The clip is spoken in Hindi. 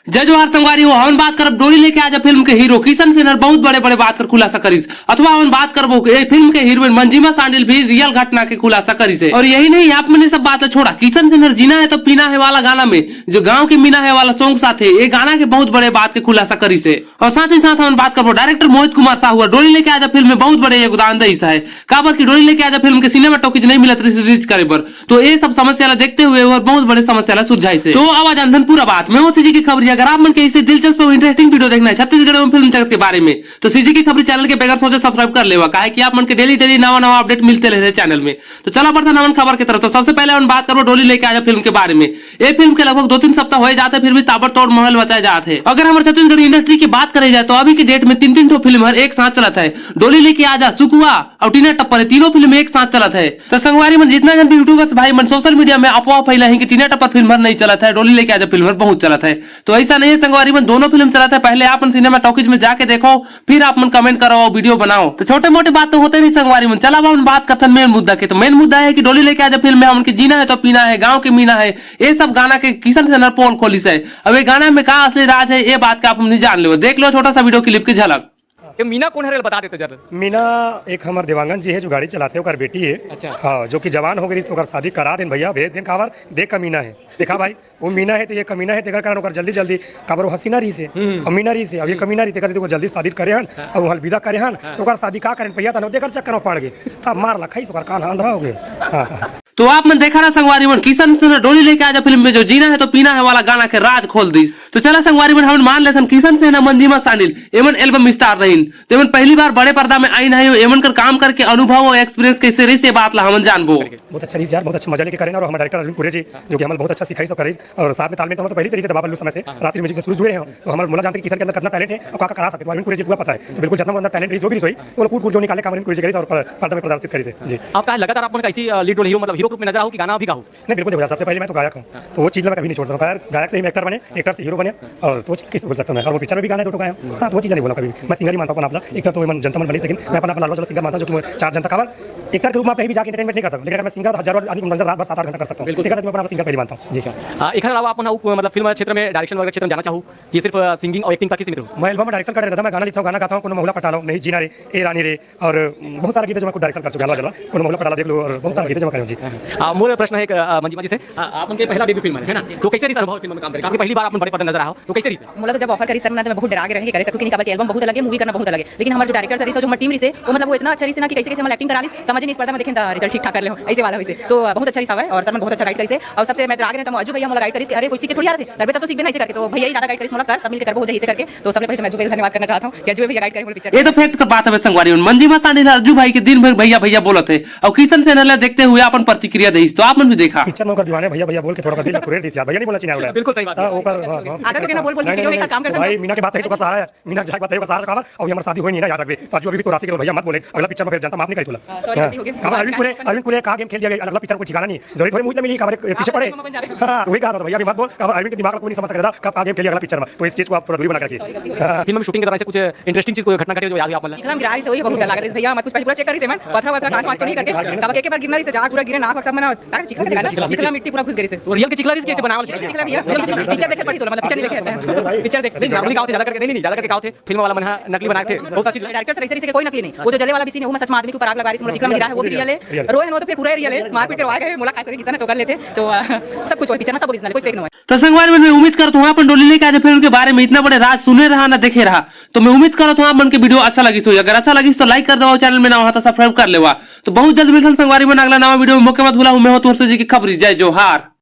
जय जोहार संगवारी हो। हम बात करब डोली लेके आजा फिल्म के हीरो किशन सेनर बहुत बड़े बड़े बात कर खुलासा करिस, अथवा हम बात करबो ए फिल्म के हीरोइन मंजिमा सांडिल भी रियल घटना के खुलासा करिस है। और यही नहीं, आप मैंने सब बात छोड़ा, किशन सेनर जीना है तो पीना है वाला गाना में जो गाँव की मीना है वाला सॉन्ग साथ है, ये गाना के बहुत बड़े बात के खुलासा करिस है। और साथ ही साथ हम बात करबो डायरेक्टर मोहित कुमार साहू डोली लेके आजा फिल्म में बहुत बड़े योगदान दे है। काबर की डोली लेके आजा फिल्म के सिनेमा टॉकीज नहीं मिलत रिलीज करे पर, तो ये सब समस्या देखते हुए और बहुत बड़े समस्या सुलझाई से। तो आवाज अंधन पूरा बात मैं सीजी की खबर। अगर आप मन के इसे दिलचस्प और इंटरेस्टिंग वीडियो देखना है छत्तीसगढ़ में फिल्म जगत के बारे में, तो सीजी की खबर चैनल के बगैर सोचे सब्सक्राइब कर लेवा, काहे कि आप मन के डेली नवा नवा अपडेट मिलते रहते चैनल में। तो चला पड़ता नवन खबर की तरफ। तो सबसे पहले हम बात करो डोली लेके आजा फिल्म के बारे में। ये फिल्म के लगभग 2-3 सप्ताह हो जाते फिर भी ताबड़तोड़ माहौल बचाए जाते हैं। अगर हमारे छत्तीसगढ़ इंडस्ट्री की बात करी जाए तो अभी की डेट में 3-3 ठो फिल्म हर एक साथ चलता है। डोली लेके आजा, सुकुआ और टीना टप्पर तीनों फिल्म एक साथ चलता है। तो संगवारी में जितना जन यूट्यूबर्स भाई मन सोशल मीडिया में अफवाह फैला है कि टीना टप्पर फिल्म भर नहीं चलता है, डोली लेके आजा फिल्म भर बहुत चलता है। तो ऐसा नहीं है संगवारी में, दोनों फिल्म चलता है। पहले आप सिनेमा टॉकीज में जाके देखो, फिर आप मन कमेंट करो, वीडियो बनाओ। तो छोटे मोटे बात तो होते नहीं संगवारी में। चला हम बात करते मेन मुद्दा के। तो मेन मुद्दा है कि डोली लेके आजा फिल्म में हमके जीना है तो पीना है, गाँव के मीना है, ये सब गाना के किशन सेनर पोल खोलिस है। अब ये गाना में का असली राज है ये बात का आप जान लो। देख लो छोटा सा वीडियो क्लिप की झलक। ये मीना कौन है बता देते जरा। मीना एक हमारे देवांगन जी है जो गाड़ी चलाते हैं, बेटी है। अच्छा। हाँ, जो कि जवान हो गई तो शादी करा दें भैया, भेज दें खबर देख का मीना है। देखा भाई वो मीना है तो ये कमीना है तेकर कारण जल्दी जल्दी खबर हसीना रही से अमीना रही से। अब ये कमीना रही तेकर जल्दी शादी करे हन और वहाँ विदा करे हन तो शादी का करें भैया तो देकर चक्कर में पड़ गए तब मार लखाई सो कान आंधरा हो गए। तो आप मन देखा ना संगवारी मन, किशन सेनर डोली लेके आजा फिल्म में जो जीना है तो पीना है वाला गाना के राज खोल दी। तो चला संगवारी मन हम मान लेथन किशन सेनर मंजिमा सांडिल एमन एल्बम स्टार रहीन, तो एमन पहली बार बड़े पर्दा में आई नहीं, एमन कर काम करके अनुभव और एक्सपीरियंस कैसे रही से बात ला हम जानबो। बहुत अच्छा रही यार, बहुत अच्छा मजा लेके करें। और हमारे डायरेक्टर अरविंद पुरे जी जो कि हमें बहुत अच्छा सिखाई सब करे और साथ में तालमेल तो हम तो पहले से दबा बल्लू समय से राशि म्यूजिक से शुरू हुए हैं। तो हमारे मोला जानते हैं किशन के अंदर कितना टैलेंट है और का करा सकते हैं। अरविंद पुरे जी को पता है, तो बिल्कुल जितना अंदर टैलेंट जो भी रही वो कूट जो निकाले काम पुरे जी करे और पर्दा में प्रदर्शित करे से। जी आपका लगातार आपको कैसी लीड रोल हीरो मतलब हीरो ग्रुप में नजर आओ कि गाना भी गाओ? नहीं बिल्कुल भैया, सबसे पहले मैं तो गायक हूँ, तो वो चीज़ मैं कभी नहीं छोड़ सकता। गायक से ही एक्टर बने, एक्टर से हीरो बने और तो किस बोल सकता हूँ। और वो पिक्चर में भी गाना दो गाया। हाँ, तो वो चीज़ नहीं बोला कभी। मैं सिंगर ही मानता हूँ अपना, एक्टर तो मैं जनता मन बनी, लेकिन मैं अपना लाल सिंगर मानता हूँ जो कि 4 जनता खबर एक्टर के रूप में कहीं भी जाकर एंटरटेनमेंट नहीं कर सकता। लेकिन मैं सिंगर हजारों आदमी मनोरंजन रात भर 7-8 घंटा कर सकता हूँ। मैं अपना सिंगर पहले मानता हूँ। जी एक अलावा आप मतलब फिल्म क्षेत्र में डायरेक्शन वगैरह क्षेत्र में जाना चाहूँ कि सिर्फ सिंगिंग और एक्टिंग का किसी में मैं एल्बम में डायरेक्शन कर रहा था। मैं गाना लिखता हूँ, गाना गाता हूँ, कोनो मोहला पटालो नहीं जीना रे ए रानी रे और बहुत सारे गीत जो मैं खुद डायरेक्शन कर चुका हूँ। कोनो मोहला पटाला देख लो और बहुत सारे गीत जमा करूँ। जी मूल प्रश्न है मंजिमा जी से, आप उनके पहला डेब्यू फिल्म है ना, तो कैसे रही अनुभव फिल्म में काम करके? आपकी पहली बार आप बड़े पर्दे नजर आओ तो कैसे रही? मुझे तो जब ऑफर करी सर ना तो मैं बहुत डरा के रही करे सकूं कि खबर के एल्बम बहुत अलग है, मूवी करना बहुत अलग है। लेकिन हमारे जो डायरेक्टर सर जो हमारी टीम रही से वो मतलब वो इतना अच्छा रही से ना कि कैसे कैसे हम एक्टिंग करा ली समझ नहीं इस पर्दा में देखें रिजल्ट ठीक ठाक कर ले ऐसे वाला वैसे तो बहुत अच्छा रिसाव है। और सर मैं बहुत अच्छा गाइड करी से और सबसे मैं डरा के तो अजू भैया मुझे गाइड करी अरे कोई सीखे थोड़ी यार थे घर पे तब तो सीख भी नहीं करके, तो भैया ही ज्यादा गाइड करी मुझे कर सब मिलकर कर बहुत ऐसे करके। तो सबसे पहले मैं अजू भैया धन्यवाद करना चाहता हूं कि अजू भैया गाइड करे पूरी पिक्चर। ये तो फैक्ट का बात है संगवारी में। मंजिमा सांडिल अजू भाई के दिन भर भैया भैया बोलत है और किशन सेनर देखते हुए अपन प्रतिक्रिया दी। तो आप मन भी देखा पिक्चर में दीवाने भैया भैया बोल के थोड़ा दिल खुरेर दी यार। भैया नहीं बोलना चाहिए। बिल्कुल सही बात है। ऊपर आदत हो गया ना बोल बोल के साथ काम करते भाई मीना की बात है तो सहारा है, मीना जाके बात है तो सहारा खबर और हमारी शादी हुई नहीं ना याद रखबे। तो जो अभी भी राशि के भैया मत बोले, अगला पिक्चर में फिर जनता माफ नहीं करी तोला। खबर अरविंद पुरे का गेम खेल दिया गया, अगला पिक्चर को ठिकाना नहीं जरूरी थोड़ी मुझे मिली खबर पीछे पड़े। हां वही कहा था भैया भी मत बोल, खबर अरविंद के दिमाग को नहीं समझ सकता कब का गेम खेल अगला पिक्चर में। तो इस चीज को आप थोड़ा दूरी बना के फिल्म में शूटिंग के दौरान से कुछ इंटरेस्टिंग चीज कोई घटना घटी जो याद है आप? एकदम गिरारी से वही बहुत डर लग रहा है भैया। मत कुछ पूरा चेक करी से मैं पत्थर वत्थर कांच वांच तो नहीं करके कब एक बार गिरना से जहां पूरा गिरे नाक सब में चिकला मिट्टी पूरा घुस गई से। तो रियल की चिकला रिस्क कैसे बनावल? चिकला भैया पिक्चर देखे पड़ी तो मतलब पिक्चर नहीं देखे पिक्चर देख नकली काव थे ज्यादा करके नहीं ज्यादा करके काव थे फिल्म वाला मन नकली बनाए थे बहुत सारी चीज। डायरेक्टर सर ऐसे कोई नकली नहीं, वो जो जले वाला भी सीन है वो मैं सच में आदमी के ऊपर आग लगा रही हूं, चिकला में गिरा है वो भी रियल है, रोए वो तो फिर पूरा रियल है, मारपीट करवा गए मुला खास करके किसी ने तो कर लेते तो सब कुछ पिक्चर में सब ओरिजिनल कोई फेक नहीं है। तो संगवारी में मैं उम्मीद करता हूँ अपन डोली लेके आजा फिल्म के बारे में इतना बड़े राज सुने रहा ना देखे रहा। तो मैं उम्मीद करता हूँ आप मन के वीडियो अच्छा लगी तो अगर अच्छा लगी तो लाइक कर दो, चैनल में ना हो तो सब्सक्राइब कर लेवा। तो बहुत जल्द मिलते हैं संगवारी में अगला नवा वीडियो में। मौके मत भूला हूँ मैं हो तुरसे जी की खबरी। जय जोहार।